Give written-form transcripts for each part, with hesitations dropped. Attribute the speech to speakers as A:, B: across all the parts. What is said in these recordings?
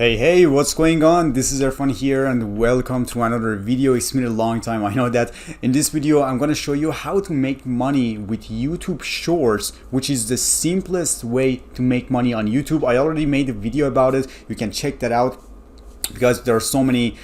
A: Hey, what's going on? This is Irfan here and welcome to another video. It's been a long time, I know that. In this video, I'm gonna show you how to make money with YouTube Shorts, which is the simplest way to make money on YouTube. I already made a video about it. You can check that out because there are so many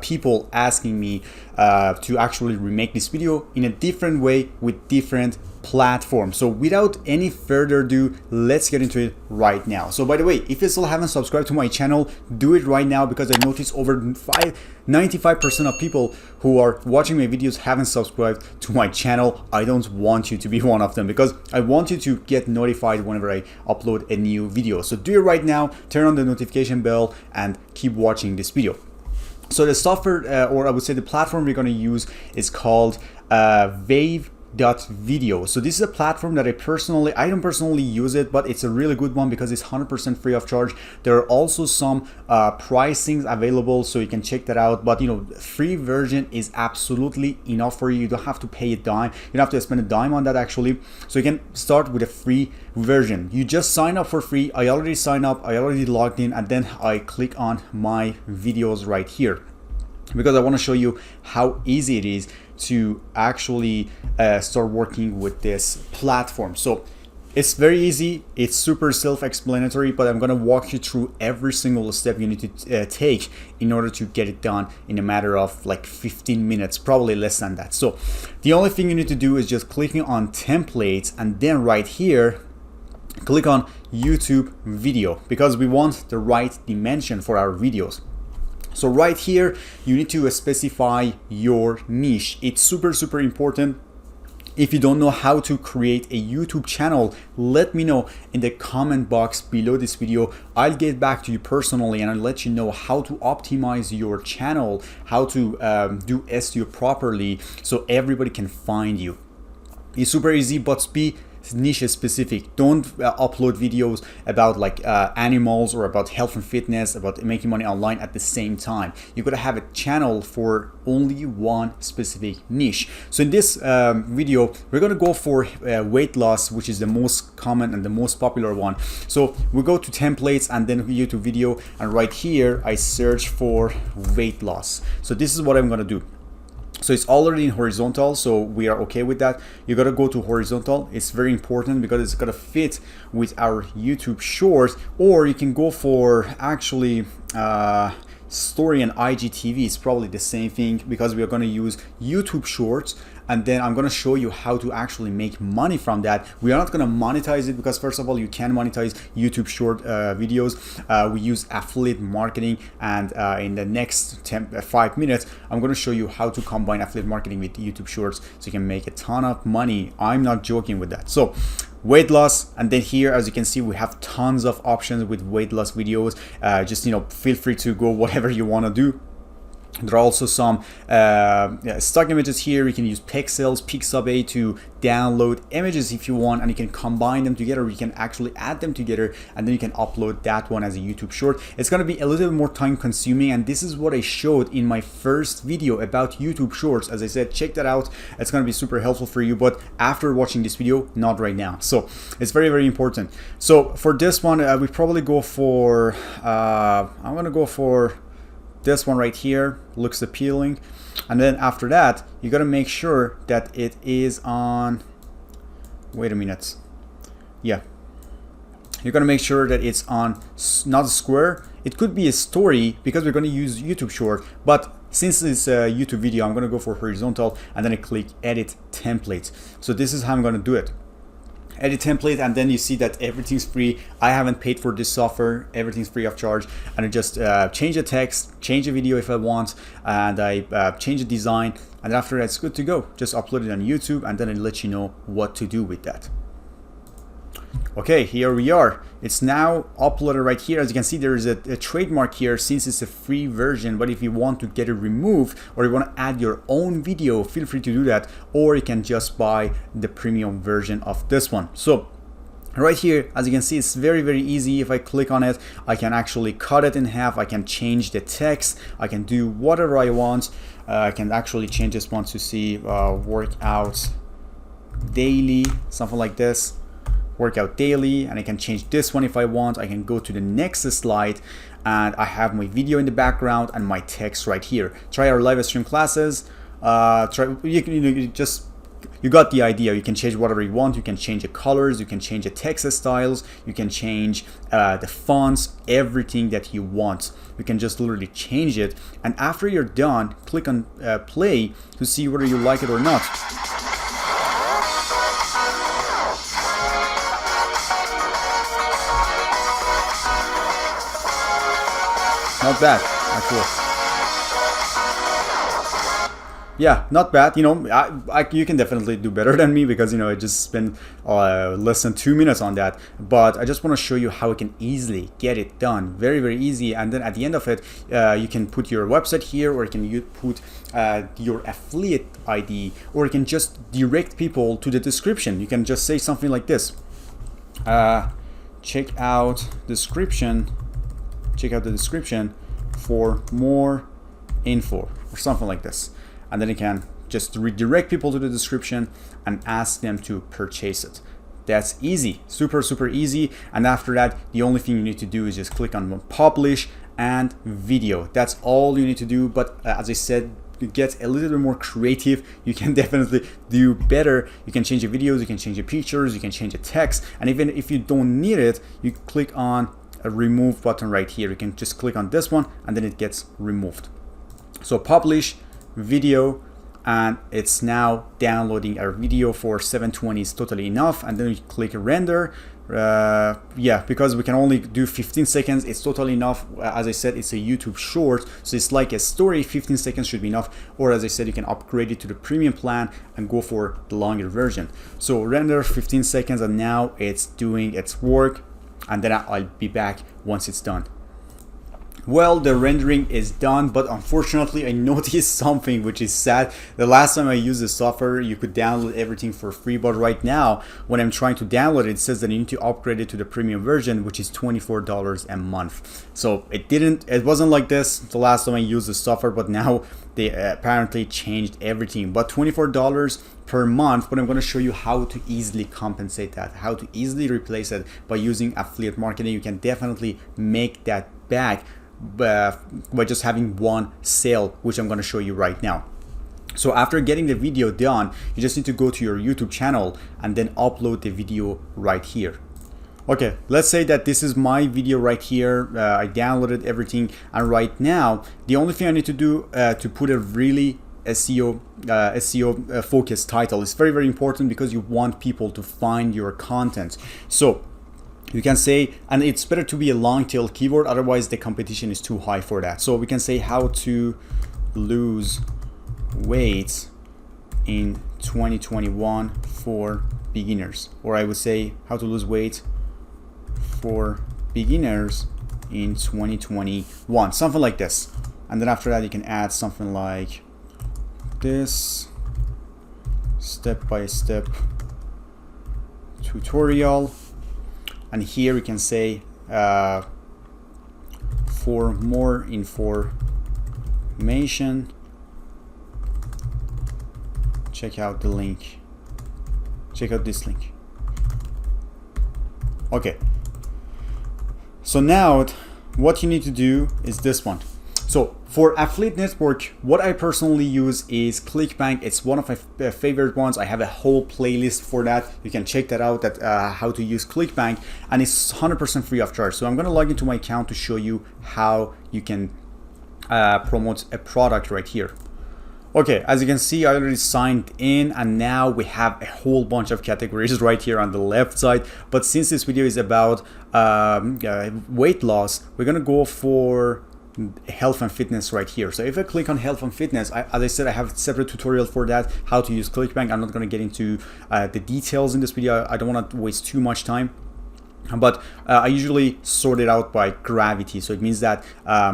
A: people asking me to actually remake this video in a different way with different platform. So without any further ado, let's get into it right now. So by the way, if you still haven't subscribed to my channel, do it right now, because I noticed over 95% of people who are watching my videos haven't subscribed to my channel. I don't want you to be one of them, because I want you to get notified whenever I upload a new video. So do it right now, turn on the notification bell and keep watching this video. So the software, or I would say the platform we're going to use is called Wave.video. So this is a platform that I don't personally use it, but it's a really good one because it's 100% free of charge. There are also some pricings available, so you can check that out. But free version is absolutely enough for you. You don't have to pay a dime. You don't have to spend a dime on that actually. So you can start with a free version. You just sign up for free. I already signed up. I already logged in, and then I click on my videos right here, because I want to show you how easy it is to actually start working with this platform. So it's very easy, it's super self-explanatory, but I'm going to walk you through every single step you need to take in order to get it done in a matter of like 15 minutes, probably less than that. So the only thing you need to do is just clicking on templates, and then right here click on YouTube video, because we want the right dimension for our videos. So right here, you need to specify your niche. It's super important. If you don't know how to create a YouTube channel, let me know in the comment box below this video. I'll get back to you personally and I'll let you know how to optimize your channel, how to do SEO properly so everybody can find you. It's super easy, but be niche specific. Don't upload videos about like animals or about health and fitness, about making money online at the same time. You gotta have a channel for only one specific niche. So in this video, we're gonna go for weight loss, which is the most common and the most popular one. So we go to templates and then YouTube video, and right here I search for weight loss. So this is what I'm gonna do. So it's already in horizontal, so we are okay with that. You gotta go to horizontal. It's very important because it's gonna fit with our YouTube Shorts, or you can go for actually story and IGTV. It's probably the same thing, because we are gonna use YouTube Shorts, and then I'm gonna show you how to actually make money from that. We are not gonna monetize it, because first of all, you can monetize YouTube Short videos. We use affiliate marketing, and in the next 5 minutes, I'm gonna show you how to combine affiliate marketing with YouTube Shorts so you can make a ton of money. I'm not joking with that. So weight loss, and then here, as you can see, we have tons of options with weight loss videos. Just feel free to go whatever you want to do. There are also some stock images here. You can use Pixels, Pixabay to download images if you want, and you can combine them together. You can actually add them together, and then you can upload that one as a YouTube short. It's going to be a little bit more time consuming, and this is what I showed in my first video about YouTube Shorts. As I said, check that out. It's going to be super helpful for you, but after watching this video, not right now. So it's very important. So for this one, we probably go for I'm going to go for this one right here. Looks appealing. And then after that, you got to make sure that it is on, wait a minute, yeah, you're gonna make sure that it's on not a square. It could be a story, because we're going to use YouTube Short, but since it's a YouTube video, I'm going to go for horizontal, and then I click edit templates. So this is how I'm going to do it. Edit template, and then you see that everything's free. I haven't paid for this software. Everything's free of charge, and I just change the text, change the video if I want, and I change the design, and after that it's good to go. Just upload it on YouTube, and then I'll let you know what to do with that. Okay, here we are. It's now uploaded right here. As you can see, there is a trademark here since it's a free version, but if you want to get it removed, or you want to add your own video, feel free to do that, or you can just buy the premium version of this one. So right here, as you can see, it's very easy. If I click on it, I can actually cut it in half. I can change the text. I can do whatever I want. I can actually change this one to see workout daily, something like this. Workout daily, and I can change this one if I want. I can go to the next slide, and I have my video in the background and my text right here. Try our live stream classes. You got the idea. You can change whatever you want. You can change the colors, you can change the text styles, you can change the fonts, everything that you want. You can just literally change it, and after you're done, click on play to see whether you like it or not. Not bad, actually. Yeah, not bad. You know, you can definitely do better than me, because, you know, I just spent less than 2 minutes on that. But I just want to show you how you can easily get it done. Very, very easy. And then at the end of it, you can put your website here, or you can put your affiliate ID, or you can just direct people to the description. You can just say something like this. Check out the description for more info, or something like this. And then you can just redirect people to the description and ask them to purchase it. That's easy, super, super easy. And after that, the only thing you need to do is just click on publish and video. That's all you need to do. But as I said, to get a little bit more creative, you can definitely do better. You can change the videos, you can change the pictures, you can change the text. And even if you don't need it, you click on a remove button right here. You can just click on this one and then it gets removed. So publish video, and it's now downloading our video for 720 is totally enough. And then you click render. Yeah, because we can only do 15 seconds, it's totally enough. As I said, it's a YouTube short, so it's like a story. 15 seconds should be enough. Or as I said, you can upgrade it to the premium plan and go for the longer version. So render 15 seconds, and now it's doing its work, and then I'll be back once it's done. Well, the rendering is done, but unfortunately I noticed something which is sad. The last time I used the software, you could download everything for free, but right now when I'm trying to download it, it says that you need to upgrade it to the premium version, which is $24 a month. So it wasn't like this the last time I used the software, but now they apparently changed everything. But $24 per month, but I'm going to show you how to easily compensate that, how to easily replace it by using affiliate marketing. You can definitely make that back by just having one sale, which I'm going to show you right now. So after getting the video done, you just need to go to your YouTube channel and then upload the video right here. Okay, let's say that this is my video right here. I downloaded everything, and right now the only thing I need to do to put a really SEO focused title is very, very important, because you want people to find your content. So you can say, and it's better to be a long tail keyword, otherwise the competition is too high for that. So we can say how to lose weight in 2021 for beginners, or I would say how to lose weight for beginners in 2021, something like this. And then after that you can add something like this: step-by-step tutorial. And here we can say for more information, check out the link, check out this link. Okay, so now what you need to do is this one. So for affiliate network, what I personally use is ClickBank. It's one of my favorite ones. I have a whole playlist for that. You can check that out, at how to use ClickBank, and it's 100% free of charge. So I'm going to log into my account to show you how you can promote a product right here. Okay, as you can see, I already signed in, and now we have a whole bunch of categories right here on the left side. But since this video is about weight loss, we're gonna go for health and fitness right here. So if I click on health and fitness, as I said, I have a separate tutorial for that, how to use ClickBank. I'm not gonna get into the details in this video. I don't want to waste too much time. But I usually sort it out by gravity. So it means that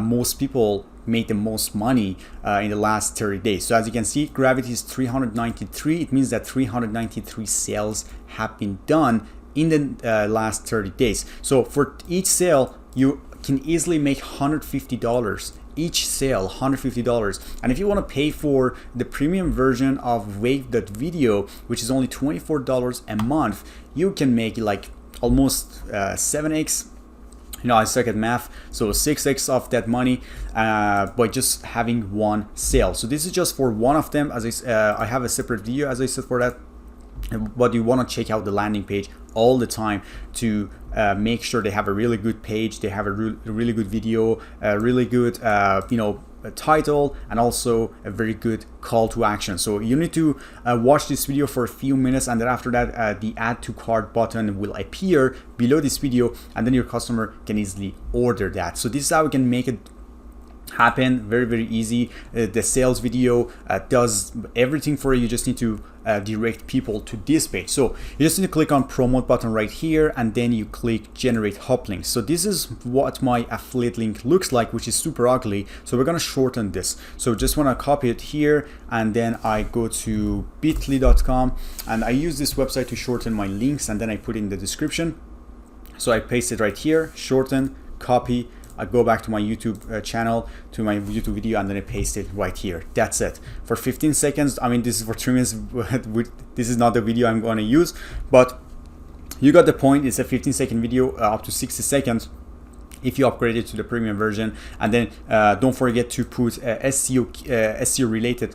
A: most people made the most money in the last 30 days. So as you can see, gravity is 393. It means that 393 sales have been done in the last 30 days. So for each sale, you can easily make $150. Each sale, $150. And if you want to pay for the premium version of Wave.video, which is only $24 a month, you can make like almost 7x I suck at math, so 6x of that money by just having one sale. So this is just for one of them. As I have a separate video, as I said, for that. But you want to check out the landing page all the time to make sure they have a really good page, they have a really good video, a really good a title, and also a very good call to action. So you need to watch this video for a few minutes, and then after that the add to cart button will appear below this video, and then your customer can easily order that. So this is how we can make it happen. Very easy. The sales video does everything for you. You just need to direct people to this page. So you just need to click on promote button right here, and then you click generate hop links. So this is what my affiliate link looks like, which is super ugly. So we're gonna shorten this. So just want to copy it here, and then I go to bit.ly.com, and I use this website to shorten my links, and then I put in the description. So I paste it right here, shorten, copy, I go back to my YouTube channel, to my YouTube video, and then I paste it right here. That's it. For 15 seconds, I mean, this is for 3 minutes. This is not the video I'm going to use, but you got the point. It's a 15-second video, up to 60 seconds. If you upgrade it to the premium version, and then don't forget to put SEO related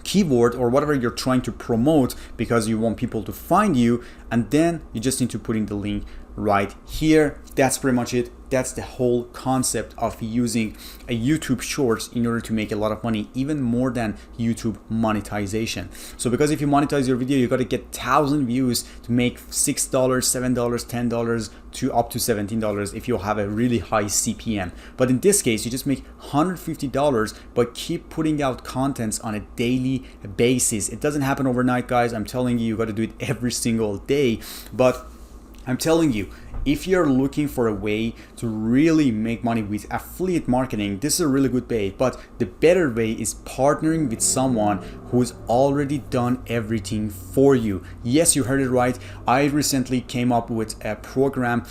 A: keyword or whatever you're trying to promote, because you want people to find you, and then you just need to put in the link right here. That's pretty much it. That's the whole concept of using a YouTube Shorts in order to make a lot of money, even more than YouTube monetization. So because if you monetize your video, you got to get 1,000 views to make $6, $7, $10 to up to $17 if you have a really high CPM. But in this case, you just make $150, but keep putting out contents on a daily basis. It doesn't happen overnight, guys. I'm telling you, you got to do it every single day. But I'm telling you, if you're looking for a way to really make money with affiliate marketing, this is a really good way. But the better way is partnering with someone who's already done everything for you. Yes, you heard it right. I recently came up with a program,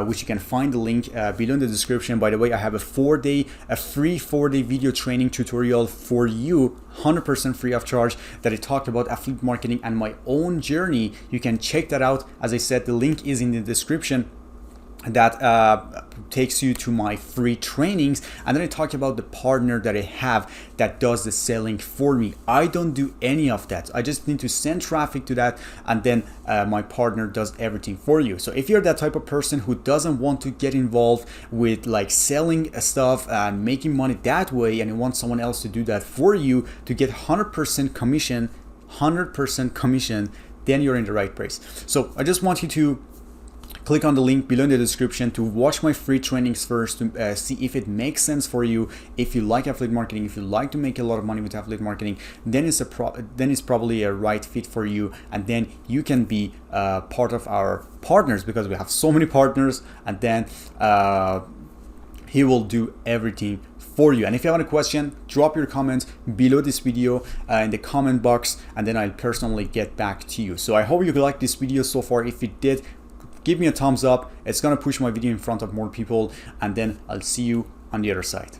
A: which you can find the link below in the description. By the way, I have a free 4-day video training tutorial for you, 100% free of charge, that I talked about affiliate marketing and my own journey. You can check that out. As I said, the link is in the description. That takes you to my free trainings, and then I talk about the partner that I have that does the selling for me. I don't do any of that. I just need to send traffic to that, and then my partner does everything for you. So if you're that type of person who doesn't want to get involved with like selling stuff and making money that way, and you want someone else to do that for you to get 100% commission, then you're in the right place. So I just want you to click on the link below in the description to watch my free trainings first, to see if it makes sense for you. If you like affiliate marketing, if you like to make a lot of money with affiliate marketing, then it's probably a right fit for you, and then you can be part of our partners, because we have so many partners, and then he will do everything for you. And if you have any question, drop your comments below this video in the comment box, and then I'll personally get back to you. So I hope you liked this video so far. If you did, give me a thumbs up. It's gonna push my video in front of more people, and then I'll see you on the other side.